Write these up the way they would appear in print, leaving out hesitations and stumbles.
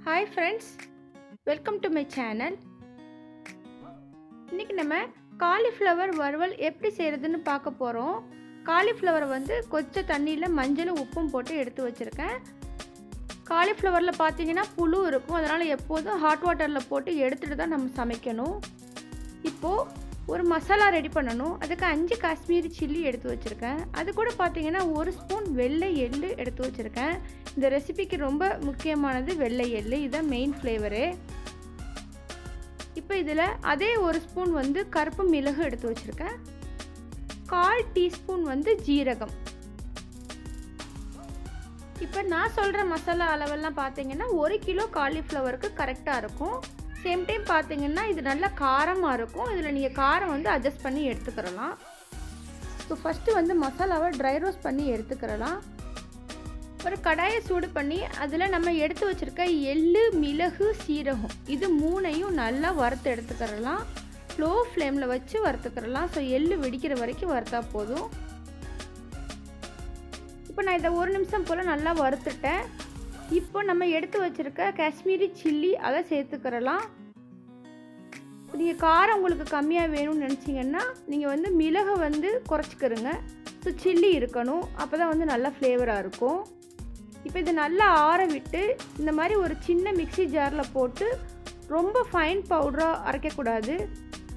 Hi friends, welcome to my channel. இன்னைக்கு நம்ம cauliflower வறுவல் எப்படி செய்யறதுன்னு பார்க்க போறோம். காலிஃப்ளவர் வந்து கொஞ்சம் தண்ணியில மஞ்சளும் உப்பும் போட்டு எடுத்து வச்சிருக்கேன். காலிஃப்ளவர்ல பாத்தீங்கன்னா புழு இருக்கும். அதனால எப்போதும் ஹாட் வாட்டர்ல போட்டு எடுத்துட்டு தான் நம்ம சமைக்கணும். இப்போ ஒரு மசாலா ரெடி பண்ணணும். அதுக்கு 5 காஷ்மீரி சில்லி எடுத்து வச்சிருக்கேன். அது கூட பாத்தீங்கன்னா 1 ஸ்பூன் வெள்ளை எள்ளு எடுத்து வச்சிருக்கேன். இந்த ரெசிபிக்கு ரொம்ப முக்கியமானது வெள்ளை எள்ளு. இதுதான் மெயின் ஃப்ளேவரே. இப்போ இதில் அதே 1 ஸ்பூன் வந்து கருப்பு மிளகு எடுத்து வச்சிருக்கேன். 1/4 டீஸ்பூன் வந்து ஜீரகம். இப்போ நான் சொல்கிற மசாலா அளவெல்லாம் பார்த்தீங்கன்னா 1 கிலோ காலிஃப்ளவருக்கு கரெக்டாக இருக்கும். சேம் டைம் பார்த்தீங்கன்னா இது நல்லா காரமாக இருக்கும். இதில் நீங்கள் காரம் வந்து அட்ஜஸ்ட் பண்ணி எடுத்துக்கிறலாம். ஸோ ஃபஸ்ட்டு வந்து மசாலாவை ட்ரை ரோஸ்ட் பண்ணி எடுத்துக்கிறலாம். ஒரு கடாயை சூடு பண்ணி அதில் நம்ம எடுத்து வச்சுருக்க எள்ளு, மிளகு, சீரகம் இது 3ஐயும் நல்லா வறுத்து எடுத்துக்கிறலாம். லோ ஃப்ளேமில் வச்சு வறுத்துக்கிறலாம். ஸோ எள்ளு வெடிக்கிற வரைக்கும் வறுத்தா போதும். இப்போ நான் இதை 1 நிமிஷம் போல் நல்லா வறுத்துட்டேன். இப்போ நம்ம எடுத்து வச்சுருக்க காஷ்மீரி சில்லி அதை சேர்த்துக்கிறலாம். நீங்கள் காரம் உங்களுக்கு கம்மியாக வேணும்னு நினச்சிங்கன்னா நீங்கள் வந்து மிளகை வந்து குறைச்சிக்கிறங்க. ஸோ சில்லி இருக்கணும், அப்போ தான் வந்து நல்லா ஃப்ளேவராக இருக்கும். இப்போ இதை நல்லா ஆற விட்டு இந்த மாதிரி ஒரு சின்ன மிக்ஸி ஜாரில் போட்டு ரொம்ப ஃபைன் பவுடராக அரைக்கக்கூடாது,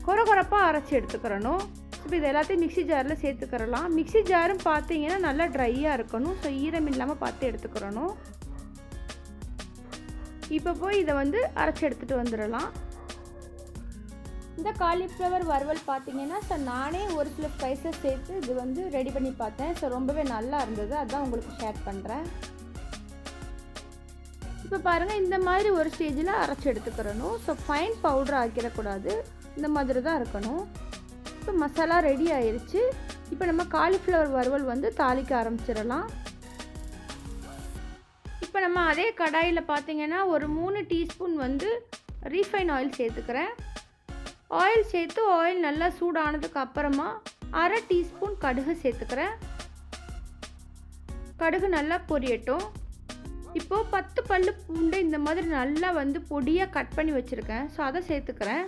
கொரகொரப்பாக அரைச்சி எடுத்துக்கிறணும். இப்போ இது எல்லாத்தையும் மிக்ஸி ஜாரில் சேர்த்துக்கிறலாம். மிக்ஸி ஜாரும் பார்த்தீங்கன்னா நல்லா ட்ரையாக இருக்கணும். ஸோ ஈரம் இல்லாமல் பார்த்து எடுத்துக்கிறணும். இப்போ போய் இதை வந்து அரைச்சி எடுத்துகிட்டு வந்துடலாம். இந்த காலிஃப்ளவர் வறுவல் பார்த்தீங்கன்னா நானே ஒரு சில ஸ்பைசஸ் சேர்த்து இது வந்து ரெடி பண்ணி பார்த்தேன். ஸோ ரொம்பவே நல்லா இருந்தது, அதுதான் உங்களுக்கு ஷேர் பண்ணுறேன். இப்போ பாருங்கள், இந்த மாதிரி ஒரு ஸ்டேஜில் அரைச்சி எடுத்துக்கிறணும். ஸோ ஃபைன் பவுடர் ஆக்கிடக்கூடாது, இந்த மாதிரி தான் இருக்கணும். இப்போ மசாலா ரெடி ஆயிடுச்சு. இப்போ நம்ம காலிஃப்ளவர் வறுவல் வந்து தாளிக்க ஆரம்பிச்சிடலாம். இப்போ நம்ம அதே கடாயில் பார்த்தீங்கன்னா ஒரு 3 டீஸ்பூன் வந்து ரீஃபைன் ஆயில் சேர்த்துக்கிறேன். ஆயில் சேர்த்து ஆயில் நல்லா சூடானதுக்கு அப்புறமா 1/2 டீஸ்பூன் கடுகு சேர்த்துக்கிறேன். கடுகு நல்லா பொரியட்டும். இப்போது 10 பல்லு பூண்டு இந்த மாதிரி நல்லா வந்து பொடியாக கட் பண்ணி வச்சுருக்கேன். ஸோ அதை சேர்த்துக்கிறேன்.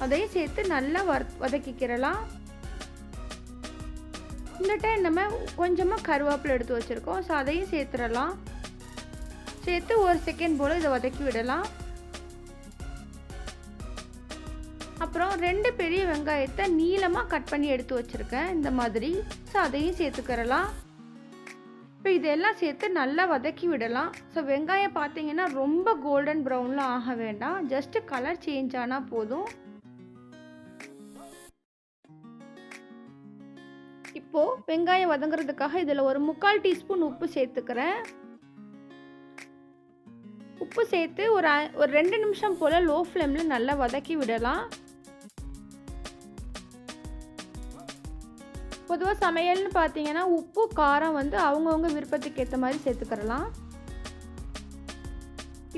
அதையும் சேர்த்து நல்லா வதக்கிக்கிறலாம். இந்த டைம் நம்ம கொஞ்சமாக கருவேப்பிலை எடுத்து வச்சுருக்கோம். ஸோ அதையும் சேர்த்துடலாம். சேர்த்து 1 செகண்ட் போல் இதை வதக்கி விடலாம். அப்புறம் 2 பெரிய வெங்காயத்தை நீளமாக கட் பண்ணி எடுத்து வச்சுருக்கேன் இந்த மாதிரி. ஸோ அதையும் சேர்த்துக்கிறலாம். இப்போ இதெல்லாம் சேர்த்து நல்லா வதக்கி விடலாம். ஸோ வெங்காயம் பார்த்தீங்கன்னா ரொம்ப கோல்டன் ப்ரௌனில் ஆக வேண்டாம், ஜஸ்ட்டு கலர் சேஞ்ச் ஆனால் போதும். இப்போது வெங்காயம் வதங்குறதுக்காக இதில் ஒரு 3/4 டீஸ்பூன் உப்பு சேர்த்துக்கிறேன். உப்பு சேர்த்து ஒரு 2 நிமிஷம் போல் லோ ஃப்ளேமில் நல்லா வதக்கி விடலாம். பொதுவாக சமையல்னு பார்த்தீங்கன்னா உப்பு காரம் வந்து அவங்கவுங்க விருப்பத்துக்கு ஏற்ற மாதிரி சேர்த்துக்கிறலாம்.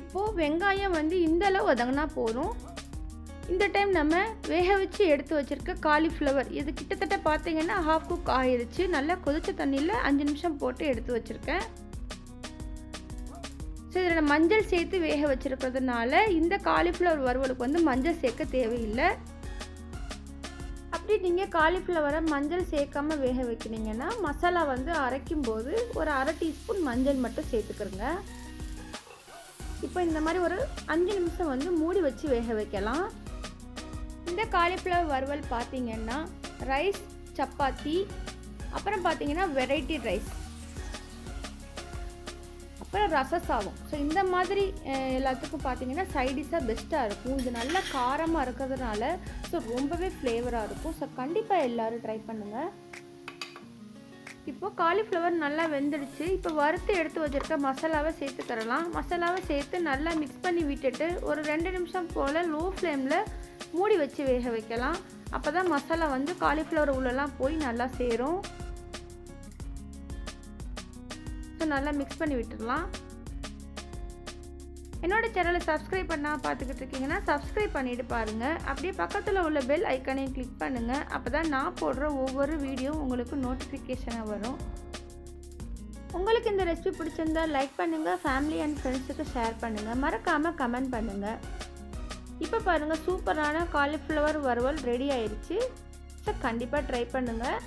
இப்போது வெங்காயம் வந்து இந்த அளவு வதங்கினா போதும். இந்த டைம் நம்ம வேக வச்சு எடுத்து வச்சுருக்க காலிஃப்ளவர் இது கிட்டத்தட்ட பார்த்தீங்கன்னா ஹாஃப் குக் ஆயிடுச்சு. நல்லா கொதிச்ச தண்ணியில் 5 நிமிஷம் போட்டு எடுத்து வச்சுருக்கேன். ஸோ இதில் மஞ்சள் சேர்த்து வேக வச்சுருக்கிறதுனால இந்த காலிஃப்ளவர் வறுவலுக்கு வந்து மஞ்சள் சேர்க்க தேவையில்லை. அப்படி நீங்கள் காலிஃப்ளவரை மஞ்சள் சேர்க்காமல் வேக வைக்கிறீங்கன்னா மசாலா வந்து அரைக்கும் போது ஒரு 1/2 டீஸ்பூன் மஞ்சள் மட்டும் சேர்த்துக்கிறங்க. இப்போ இந்த மாதிரி ஒரு 5 நிமிஷம் வந்து மூடி வச்சு வேக வைக்கலாம். இந்த காலிஃப்ளவர் வறுவல் பார்த்தீங்கன்னா ரைஸ், சப்பாத்தி, அப்புறம் பார்த்தீங்கன்னா வெரைட்டி ரைஸ், அப்புறம் ரசசாதம். ஸோ இந்த மாதிரி எல்லாத்துக்கும் பார்த்தீங்கன்னா சைடிஷாக பெஸ்ட்டாக இருக்கும். இது நல்லா காரமாக இருக்கிறதுனால ஸோ ரொம்பவே ஃப்ளேவராக இருக்கும். ஸோ கண்டிப்பாக எல்லோரும் ட்ரை பண்ணுங்கள். இப்போது காலிஃப்ளவர் நல்லா வெந்துடுச்சு. இப்போ வறுத்து எடுத்து வச்சுருக்க மசாலாவை சேர்த்துக்கிறலாம். மசாலாவை சேர்த்து நல்லா மிக்ஸ் பண்ணி விட்டுட்டு ஒரு 2 நிமிஷம் போல் லோ ஃப்ளேமில் மூடி வச்சு வேக வைக்கலாம். அப்போ தான் மசாலா வந்து காலிஃப்ளவர் உள்ளெல்லாம் போய் நல்லா சேரும். ஸோ நல்லா மிக்ஸ் பண்ணி விட்டுடலாம். என்னோட சேனலை சப்ஸ்கிரைப் பண்ணால் பார்த்துக்கிட்டு இருக்கீங்கன்னா சப்ஸ்கிரைப் பண்ணிவிட்டு பாருங்கள். அப்படியே பக்கத்தில் உள்ள பெல் ஐக்கானையும் கிளிக் பண்ணுங்கள். அப்போ தான் நான் போடுற ஒவ்வொரு வீடியோ உங்களுக்கு நோட்டிஃபிகேஷனாக வரும். உங்களுக்கு இந்த ரெசிபி பிடிச்சிருந்தா லைக் பண்ணுங்கள், ஃபேமிலி அண்ட் ஃப்ரெண்ட்ஸுக்கு ஷேர் பண்ணுங்கள், மறக்காமல் கமெண்ட் பண்ணுங்கள். இப்போ பாருங்கள், சூப்பரான காலிஃப்ளவர் வறுவல் ரெடி ஆயிடுச்சு. ஸோ கண்டிப்பாக ட்ரை பண்ணுங்கள்.